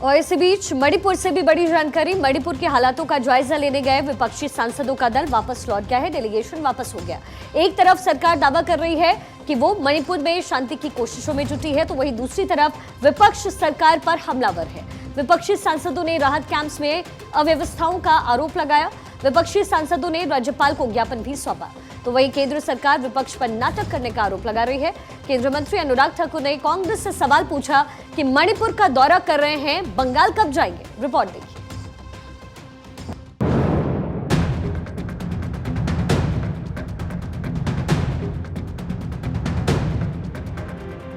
और इसी बीच मणिपुर से भी बड़ी जानकारी। मणिपुर के हालातों का जायजा लेने गए विपक्षी सांसदों का दल वापस लौट गया है। डेलीगेशन वापस हो गया। एक तरफ सरकार दावा कर रही है कि वो मणिपुर में शांति की कोशिशों में जुटी है, तो वहीं दूसरी तरफ विपक्ष सरकार पर हमलावर है। विपक्षी सांसदों ने राहत कैंप्स में अव्यवस्थाओं का आरोप लगाया। विपक्षी सांसदों ने राज्यपाल को ज्ञापन भी सौंपा। तो वहीं केंद्र सरकार विपक्ष पर नाटक करने का आरोप लगा रही है। केंद्रीय मंत्री अनुराग ठाकुर ने कांग्रेस से सवाल पूछा कि मणिपुर का दौरा कर रहे हैं, बंगाल कब जाएंगे। रिपोर्ट देखिए।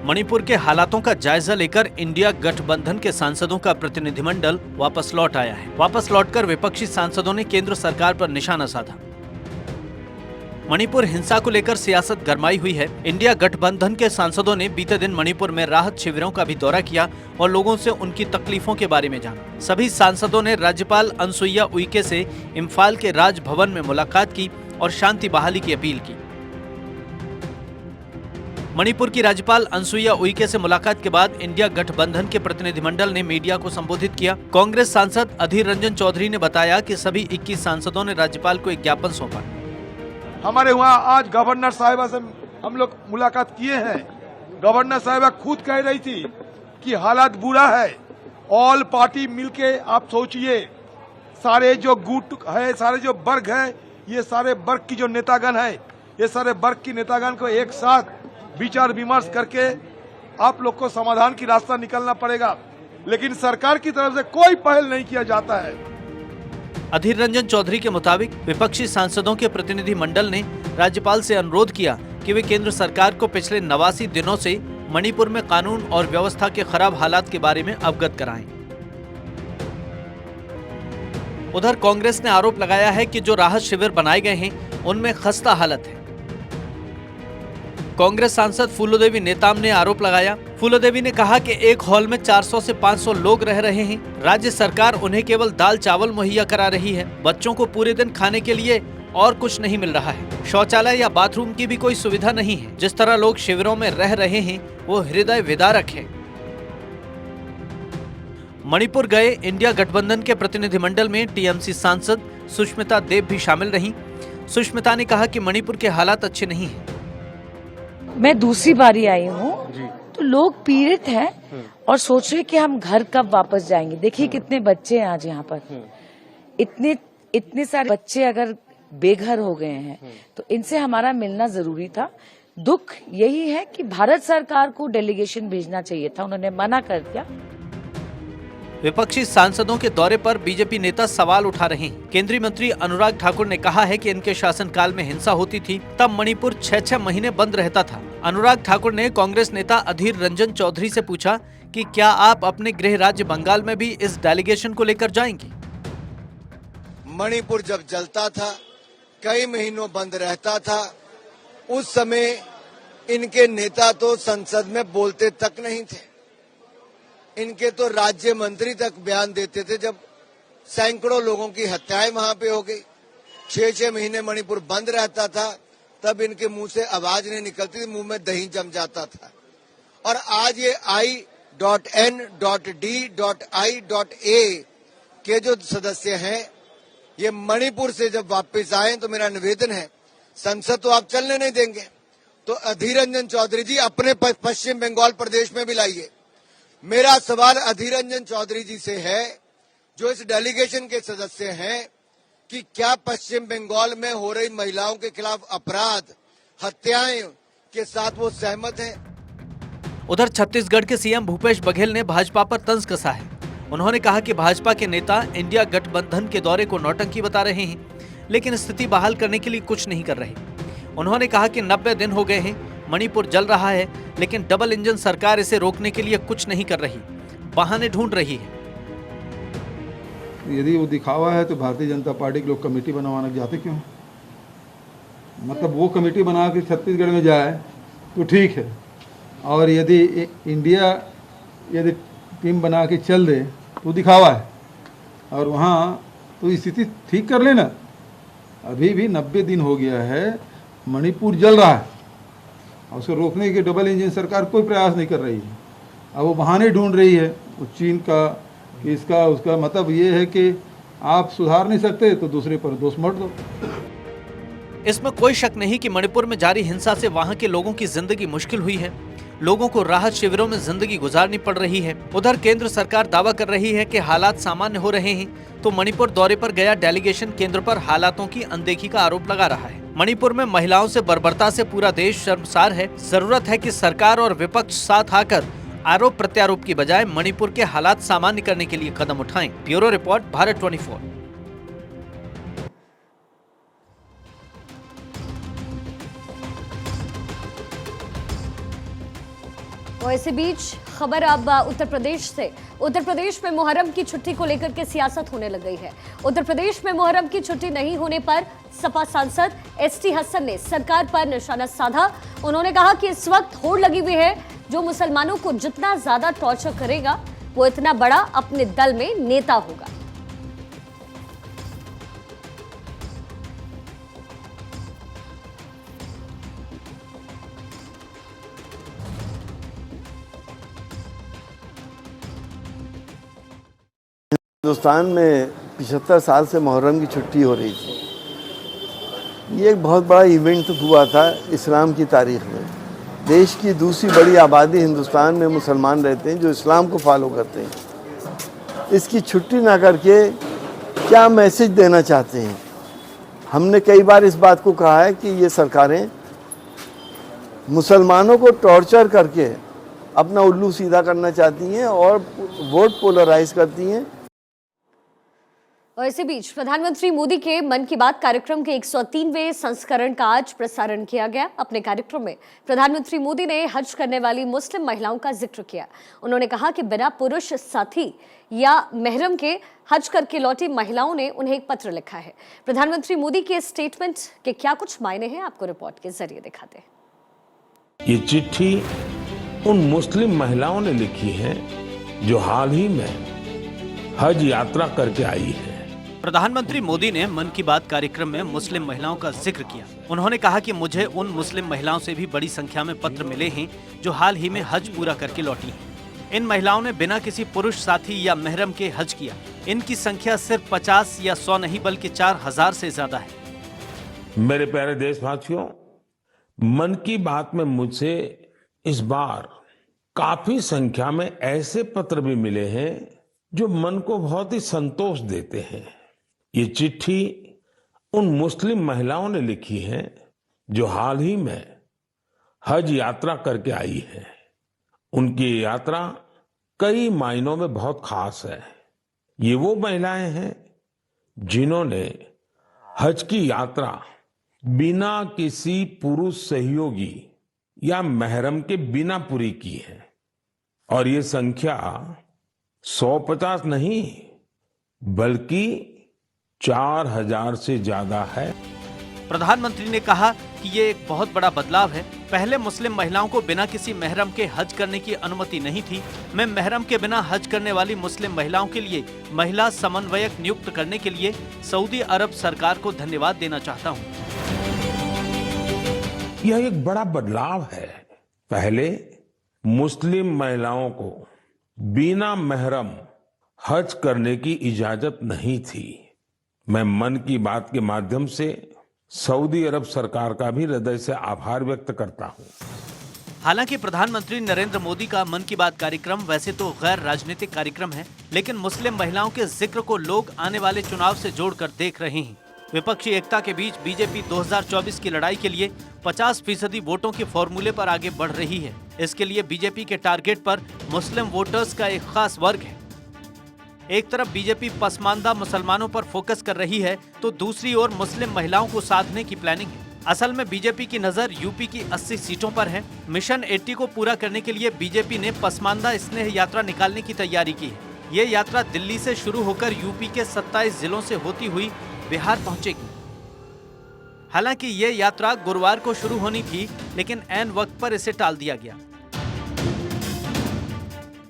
मणिपुर के हालातों का जायजा लेकर इंडिया गठबंधन के सांसदों का प्रतिनिधिमंडल वापस लौट आया है। वापस लौटकर विपक्षी सांसदों ने केंद्र सरकार पर निशाना साधा। मणिपुर हिंसा को लेकर सियासत गरमाई हुई है। इंडिया गठबंधन के सांसदों ने बीते दिन मणिपुर में राहत शिविरों का भी दौरा किया और लोगों से उनकी तकलीफों के बारे में जाना। सभी सांसदों ने राज्यपाल अनुसुईया उइके से इम्फाल के राजभवन में मुलाकात की और शांति बहाली की अपील की। मणिपुर की राज्यपाल अनुसुईया उइके से मुलाकात के बाद इंडिया गठबंधन के प्रतिनिधिमंडल ने मीडिया को संबोधित किया। कांग्रेस सांसद अधीर रंजन चौधरी ने बताया कि सभी 21 सांसदों ने राज्यपाल को एक ज्ञापन सौंपा। हमारे वहाँ आज गवर्नर साहिबा से हम लोग मुलाकात किए हैं। गवर्नर साहिबा खुद कह रही थी कि हालात बुरा है। ऑल पार्टी मिलके आप सोचिए, सारे जो गुट है, सारे जो वर्ग है, ये सारे वर्ग की जो नेतागण है, ये सारे वर्ग की नेतागण को एक साथ विचार विमर्श करके आप लोग को समाधान की रास्ता निकलना पड़ेगा। लेकिन सरकार की तरफ से कोई पहल नहीं किया जाता है। अधीर रंजन चौधरी के मुताबिक विपक्षी सांसदों के प्रतिनिधि मंडल ने राज्यपाल से अनुरोध किया कि वे केंद्र सरकार को पिछले 89 दिनों से मणिपुर में कानून और व्यवस्था के खराब हालात के बारे में अवगत कराएं। उधर कांग्रेस ने आरोप लगाया है कि जो राहत शिविर बनाए गए हैं उनमें खस्ता हालत है। कांग्रेस सांसद फूलोदेवी नेताम ने आरोप लगाया। फूलोदेवी ने कहा कि एक हॉल में 400 से 500 लोग रह रहे हैं। राज्य सरकार उन्हें केवल दाल चावल मुहैया करा रही है। बच्चों को पूरे दिन खाने के लिए और कुछ नहीं मिल रहा है। शौचालय या बाथरूम की भी कोई सुविधा नहीं है। जिस तरह लोग शिविरों में रह रहे हैं वो हृदय विदारक है। मणिपुर गए इंडिया गठबंधन के प्रतिनिधिमंडल में टीएमसी सांसद सुष्मिता देव भी शामिल रहीं। सुष्मिता ने कहा कि मणिपुर के हालात अच्छे नहीं हैं। मैं दूसरी बारी आई हूँ, तो लोग पीड़ित हैं और सोच रहे कि हम घर कब वापस जाएंगे। देखिए कितने बच्चे हैं आज यहाँ पर, इतने सारे बच्चे अगर बेघर हो गए हैं तो इनसे हमारा मिलना जरूरी था। दुख यही है कि भारत सरकार को डेलीगेशन भेजना चाहिए था, उन्होंने मना कर दिया। विपक्षी सांसदों के दौरे पर बीजेपी नेता सवाल उठा रहे हैं। केंद्रीय मंत्री अनुराग ठाकुर ने कहा है कि इनके शासनकाल में हिंसा होती थी, तब मणिपुर 6-6 महीने बंद रहता था। अनुराग ठाकुर ने कांग्रेस नेता अधीर रंजन चौधरी से पूछा कि क्या आप अपने गृह राज्य बंगाल में भी इस डेलीगेशन को लेकर जाएंगे। मणिपुर जब जलता था, कई महीनों बंद रहता था, उस समय इनके नेता तो संसद में बोलते तक नहीं थे। इनके तो राज्य मंत्री तक बयान देते थे जब सैकड़ों लोगों की हत्याएं वहां पे हो गई। 6-6 महीने मणिपुर बंद रहता था, तब इनके मुंह से आवाज नहीं निकलती थी, मुंह में दही जम जाता था। और आज ये I.N.D.I.A के जो सदस्य हैं, ये मणिपुर से जब वापस आए तो मेरा निवेदन है, संसद तो आप चलने नहीं देंगे तो अधीर रंजन चौधरी जी अपने पश्चिम बंगाल प्रदेश में भी लाइए। मेरा सवाल अधीर रंजन चौधरी जी से है, जो इस डेलीगेशन के सदस्य हैं, कि क्या पश्चिम बंगाल में हो रही महिलाओं के खिलाफ अपराध, हत्याएं के साथ वो सहमत हैं? उधर छत्तीसगढ़ के सीएम भूपेश बघेल ने भाजपा पर तंज कसा है। उन्होंने कहा कि भाजपा के नेता इंडिया गठबंधन के दौरे को नौटंकी बता रहे हैं, लेकिन स्थिति बहाल करने के लिए कुछ नहीं कर रहे। उन्होंने कहा कि 90 दिन हो गए हैं, मणिपुर जल रहा है, लेकिन डबल इंजन सरकार इसे रोकने के लिए कुछ नहीं कर रही, बहाने ढूंढ रही है। यदि वो दिखावा है तो भारतीय जनता पार्टी के लोग कमेटी बनवाना जाते क्यों? मतलब वो कमेटी बना के छत्तीसगढ़ में जाए तो ठीक है, और यदि इंडिया यदि टीम बना के चल दे तो दिखावा है, और वहाँ तो स्थिति ठीक कर लेना। अभी भी 90 दिन हो गया है, मणिपुर जल रहा है और उसको रोकने के डबल इंजन सरकार कोई प्रयास नहीं कर रही है। अब वो बहाने ढूंढ रही है, वो चीन का कि इसका उसका मतलब ये है कि आप सुधार नहीं सकते तो दूसरे पर दोष मत दो। इसमें कोई शक नहीं कि मणिपुर में जारी हिंसा से वहां के लोगों की जिंदगी मुश्किल हुई है। लोगों को राहत शिविरों में जिंदगी गुजारनी पड़ रही है। उधर केंद्र सरकार दावा कर रही है कि हालात सामान्य हो रहे हैं, तो मणिपुर दौरे पर गया डेलीगेशन केंद्र पर हालातों की अनदेखी का आरोप लगा रहा है। मणिपुर में महिलाओं से बर्बरता से पूरा देश शर्मसार है। जरूरत है कि सरकार और विपक्ष साथ आकर आरोप प्रत्यारोप की बजाय मणिपुर के हालात सामान्य करने के लिए कदम उठाएं। Bureau report, Bharat 24। और इसी बीच खबर अब उत्तर प्रदेश से। उत्तर प्रदेश में मुहर्रम की छुट्टी को लेकर के सियासत होने लग गई है। उत्तर प्रदेश में मुहर्रम की छुट्टी नहीं होने पर सपा सांसद एसटी हसन ने सरकार पर निशाना साधा। उन्होंने कहा कि इस वक्त होड़ लगी हुई है, जो मुसलमानों को जितना ज्यादा टॉर्चर करेगा वो इतना बड़ा अपने दल में नेता होगा। हिंदुस्तान में 75 साल से मुहर्रम की छुट्टी हो रही थी। ये एक बहुत बड़ा इवेंट हुआ था इस्लाम की तारीख में। देश की दूसरी बड़ी आबादी हिंदुस्तान में मुसलमान रहते हैं जो इस्लाम को फॉलो करते हैं। इसकी छुट्टी ना करके क्या मैसेज देना चाहते हैं? हमने कई बार इस बात को कहा है कि ये सरकारें मुसलमानों को टॉर्चर करके अपना उल्लू सीधा करना चाहती हैं और वोट पोलराइज करती हैं। और इसी बीच प्रधानमंत्री मोदी के मन की बात कार्यक्रम के 103वें संस्करण का आज प्रसारण किया गया। अपने कार्यक्रम में प्रधानमंत्री मोदी ने हज करने वाली मुस्लिम महिलाओं का जिक्र किया। उन्होंने कहा कि बिना पुरुष साथी या महरम के हज करके लौटी महिलाओं ने उन्हें एक पत्र लिखा है। प्रधानमंत्री मोदी के स्टेटमेंट के क्या कुछ मायने हैं, आपको रिपोर्ट के जरिए दिखाते हैं। ये चिट्ठी उन मुस्लिम महिलाओं ने लिखी है जो हाल ही में हज यात्रा करके आई है। प्रधानमंत्री मोदी ने मन की बात कार्यक्रम में मुस्लिम महिलाओं का जिक्र किया। उन्होंने कहा कि मुझे उन मुस्लिम महिलाओं से भी बड़ी संख्या में पत्र मिले हैं जो हाल ही में हज पूरा करके लौटी हैं। इन महिलाओं ने बिना किसी पुरुष साथी या महरम के हज किया। इनकी संख्या सिर्फ 50 या 100 नहीं बल्कि 4000 से ज्यादा है। मेरे प्यारे देशवासियों, मन की बात में मुझसे इस बार काफी संख्या में ऐसे पत्र भी मिले हैं जो मन को बहुत ही संतोष देते हैं। ये चिट्ठी उन मुस्लिम महिलाओं ने लिखी है जो हाल ही में हज यात्रा करके आई है। उनकी ये यात्रा कई मायनों में बहुत खास है। ये वो महिलाएं हैं जिन्होंने हज की यात्रा बिना किसी पुरुष सहयोगी या महरम के बिना पूरी की है। और ये संख्या 150 नहीं बल्कि 4000 से ज्यादा है। प्रधानमंत्री ने कहा कि ये एक बहुत बड़ा बदलाव है। पहले मुस्लिम महिलाओं को बिना किसी महरम के हज करने की अनुमति नहीं थी। मैं महरम के बिना हज करने वाली मुस्लिम महिलाओं के लिए महिला समन्वयक नियुक्त करने के लिए सऊदी अरब सरकार को धन्यवाद देना चाहता हूँ। यह एक बड़ा बदलाव है। पहले मुस्लिम महिलाओं को बिना महरम हज करने की इजाजत नहीं थी। मैं मन की बात के माध्यम से सऊदी अरब सरकार का भी हृदय से आभार व्यक्त करता हूं। हालांकि प्रधानमंत्री नरेंद्र मोदी का मन की बात कार्यक्रम वैसे तो गैर राजनीतिक कार्यक्रम है, लेकिन मुस्लिम महिलाओं के जिक्र को लोग आने वाले चुनाव से जोड़कर देख रहे हैं। विपक्षी एकता के बीच बीजेपी 2024 की लड़ाई के लिए 50% वोटों के फॉर्मूले पर आगे बढ़ रही है। इसके लिए बीजेपी के टारगेट पर मुस्लिम वोटर्स का एक खास वर्ग है। एक तरफ बीजेपी पसमानदा मुसलमानों पर फोकस कर रही है तो दूसरी ओर मुस्लिम महिलाओं को साधने की प्लानिंग है। असल में बीजेपी की नजर यूपी की 80 सीटों पर है। मिशन 80 को पूरा करने के लिए बीजेपी ने पसमानदा स्नेह यात्रा निकालने की तैयारी की है। ये यात्रा दिल्ली से शुरू होकर यूपी के 27 जिलों से होती हुई बिहार पहुंचेगी। हालांकि ये यात्रा गुरुवार को शुरू होनी थी, लेकिन ऐन वक्त पर इसे टाल दिया गया।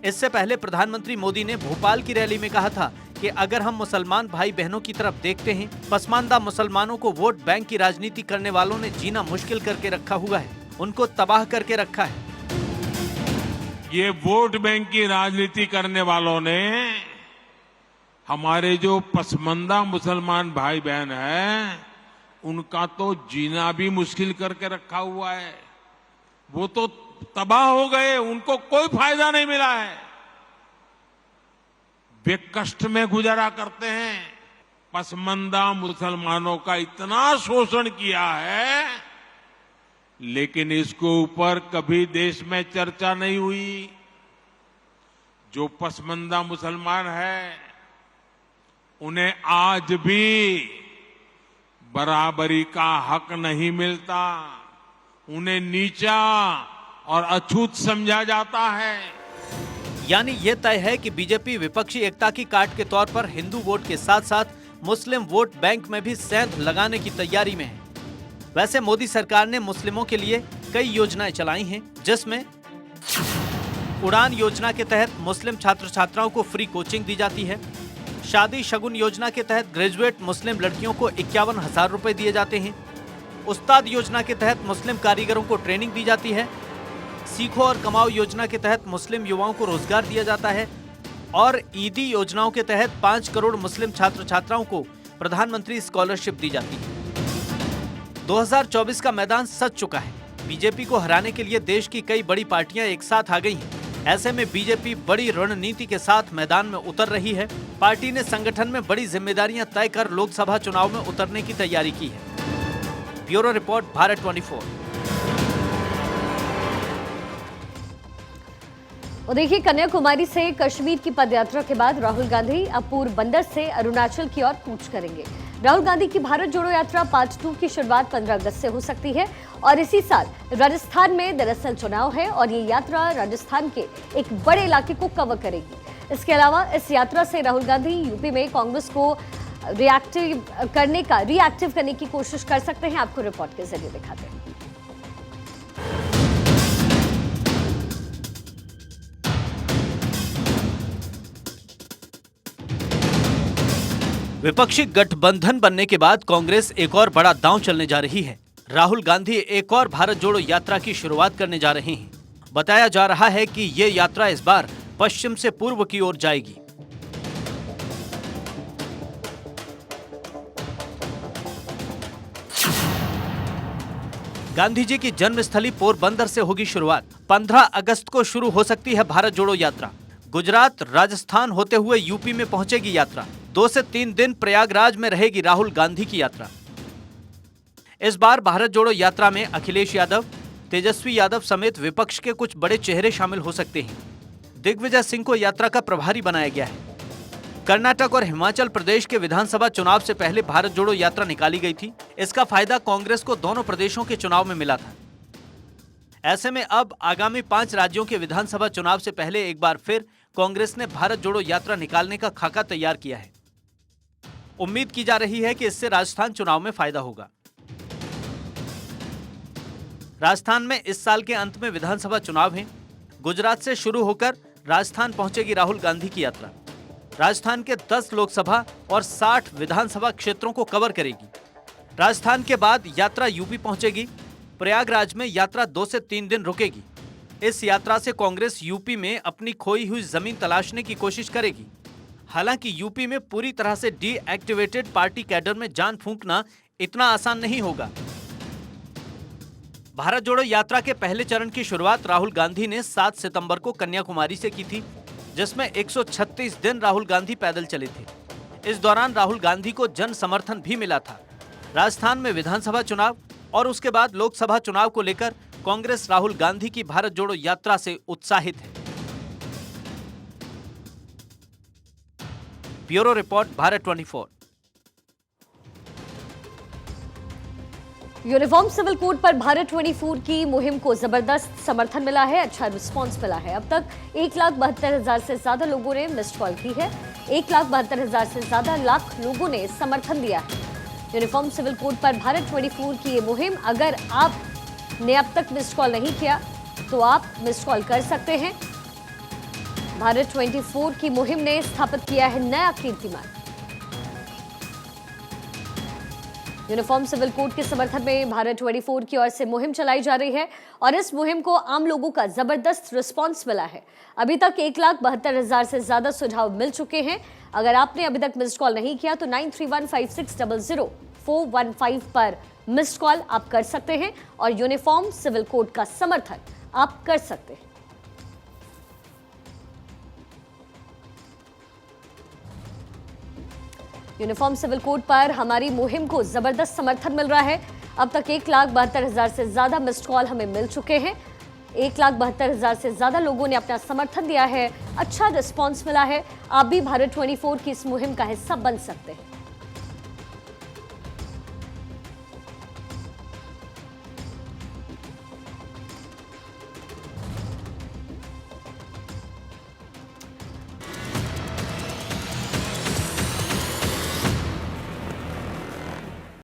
इससे पहले प्रधानमंत्री मोदी ने भोपाल की रैली में कहा था कि अगर हम मुसलमान भाई बहनों की तरफ देखते हैं, पसमानदा मुसलमानों को वोट बैंक की राजनीति करने वालों ने जीना मुश्किल करके रखा हुआ है, उनको तबाह करके रखा है। ये वोट बैंक की राजनीति करने वालों ने हमारे जो पसमंदा मुसलमान भाई बहन हैं, उनका तो जीना भी मुश्किल करके रखा हुआ है। वो तो तबाह हो गए, उनको कोई फायदा नहीं मिला है। वे कष्ट में गुजारा करते हैं। पसमंदा मुसलमानों का इतना शोषण किया है, लेकिन इसके ऊपर कभी देश में चर्चा नहीं हुई। जो पसमंदा मुसलमान है, उन्हें आज भी बराबरी का हक नहीं मिलता। उन्हें नीचा और अछूत समझा जाता है। यानी ये तय है कि बीजेपी विपक्षी एकता की काट के तौर पर हिंदू वोट के साथ साथ मुस्लिम वोट बैंक में भी सेंध लगाने की तैयारी में है। वैसे मोदी सरकार ने मुस्लिमों के लिए कई योजनाएं चलाई हैं, जिसमें उड़ान योजना के तहत मुस्लिम छात्र छात्राओं को फ्री कोचिंग दी जाती है। शादी शगुन योजना के तहत ग्रेजुएट मुस्लिम लड़कियों को 51,000 रुपए दिए जाते हैं। उस्ताद योजना के तहत मुस्लिम कारीगरों को ट्रेनिंग दी जाती है। सीखो और कमाओ योजना के तहत मुस्लिम युवाओं को रोजगार दिया जाता है और ईदी योजनाओं के तहत 5 करोड़ मुस्लिम छात्र छात्राओं को प्रधानमंत्री स्कॉलरशिप दी जाती है। 2024 का मैदान सज चुका है। बीजेपी को हराने के लिए देश की कई बड़ी पार्टियां एक साथ आ गई हैं। ऐसे में बीजेपी बड़ी रणनीति के साथ मैदान में उतर रही है। पार्टी ने संगठन में बड़ी जिम्मेदारियां तय कर लोकसभा चुनाव में उतरने की तैयारी की है। Bureau report, Bharat 24। और देखिए, कन्याकुमारी से कश्मीर की पदयात्रा के बाद राहुल गांधी अब पोरबंदर से अरुणाचल की ओर कूच करेंगे। राहुल गांधी की भारत जोड़ो यात्रा पार्ट 2 की शुरुआत 15 अगस्त से हो सकती है और इसी साल राजस्थान में दरअसल चुनाव है और ये यात्रा राजस्थान के एक बड़े इलाके को कवर करेगी। इसके अलावा इस यात्रा से राहुल गांधी यूपी में कांग्रेस को रिएक्टिव करने की कोशिश कर सकते हैं। आपको रिपोर्ट के जरिए दिखाते हैं। विपक्षी गठबंधन बनने के बाद कांग्रेस एक और बड़ा दांव चलने जा रही है। राहुल गांधी एक और भारत जोड़ो यात्रा की शुरुआत करने जा रहे हैं। बताया जा रहा है कि ये यात्रा इस बार पश्चिम से पूर्व की ओर जाएगी। गांधी जी की जन्मस्थली पोरबंदर से होगी शुरुआत। 15 अगस्त को शुरू हो सकती है भारत जोड़ो यात्रा। गुजरात, राजस्थान होते हुए यूपी में पहुंचेगी यात्रा। 2 से 3 दिन प्रयागराज में रहेगी राहुल गांधी की यात्रा। इस बार भारत जोड़ो यात्रा में अखिलेश यादव, तेजस्वी यादव समेत विपक्ष के कुछ बड़े चेहरे शामिल हो सकते हैं। दिग्विजय सिंह को यात्रा का प्रभारी बनाया गया है। कर्नाटक और हिमाचल प्रदेश के विधानसभा चुनाव से पहले भारत जोड़ो यात्रा निकाली गई थी। इसका फायदा कांग्रेस को दोनों प्रदेशों के चुनाव में मिला था। ऐसे में अब आगामी 5 राज्यों के विधानसभा चुनाव से पहले एक बार फिर कांग्रेस ने भारत जोड़ो यात्रा निकालने का खाका तैयार किया है। उम्मीद की जा रही है कि इससे राजस्थान चुनाव में फायदा होगा। राजस्थान में इस साल के अंत में विधानसभा चुनाव हैं। गुजरात से शुरू होकर राजस्थान पहुंचेगी राहुल गांधी की यात्रा। राजस्थान के 10 लोकसभा और 60 विधानसभा क्षेत्रों को कवर करेगी। राजस्थान के बाद यात्रा यूपी पहुंचेगी। प्रयागराज में यात्रा 2 से 3 दिन रुकेगी। इस यात्रा से कांग्रेस यूपी में अपनी खोई हुई जमीन तलाशने की कोशिश करेगी। हालांकि यूपी में पूरी तरह से डीएक्टिवेटेड पार्टी कैडर में जान फूंकना इतना आसान नहीं होगा। भारत जोड़ो यात्रा के पहले चरण की शुरुआत राहुल गांधी ने 7 सितंबर को कन्याकुमारी से की थी, जिसमें 136 दिन राहुल गांधी पैदल चले थे। इस दौरान राहुल गांधी को जन समर्थन भी मिला था। राजस्थान में विधानसभा चुनाव और उसके बाद लोकसभा चुनाव को लेकर कांग्रेस राहुल गांधी की भारत जोड़ो यात्रा से उत्साहित है। Bureau report, Bharat 24। Uniform civil code पर भारत 24 की मुहिम को जबरदस्त समर्थन मिला है। अच्छा रिस्पांस मिला है। अब तक 1,72,000 से ज्यादा लोगों ने मिस्ड कॉल की है। 1,72,000 से ज्यादा लोगों ने समर्थन दिया है। यूनिफॉर्म सिविल कोड पर भारत 24 की ये मुहिम, अगर आपने अब तक मिस्ड कॉल नहीं किया तो आप मिस्ड कॉल कर सकते हैं। भारत 24 की मुहिम ने स्थापित किया है नया कीर्तिमान। यूनिफॉर्म सिविल कोड के समर्थन में भारत 24 की ओर से मुहिम चलाई जा रही है और इस मुहिम को आम लोगों का जबरदस्त रिस्पांस मिला है। अभी तक 1,72,000 से ज्यादा सुझाव मिल चुके हैं। अगर आपने अभी तक मिस्ड कॉल नहीं किया तो 9315600415 पर मिस्ड कॉल आप कर सकते हैं और यूनिफॉर्म सिविल कोड का समर्थन आप कर सकते हैं। यूनिफॉर्म सिविल कोड पर हमारी मुहिम को जबरदस्त समर्थन मिल रहा है। अब तक 1,72,000 से ज्यादा मिस्ड कॉल हमें मिल चुके हैं। 1,72,000 से ज्यादा लोगों ने अपना समर्थन दिया है, अच्छा रिस्पांस मिला है। आप भी भारत 24 की इस मुहिम का हिस्सा बन सकते हैं।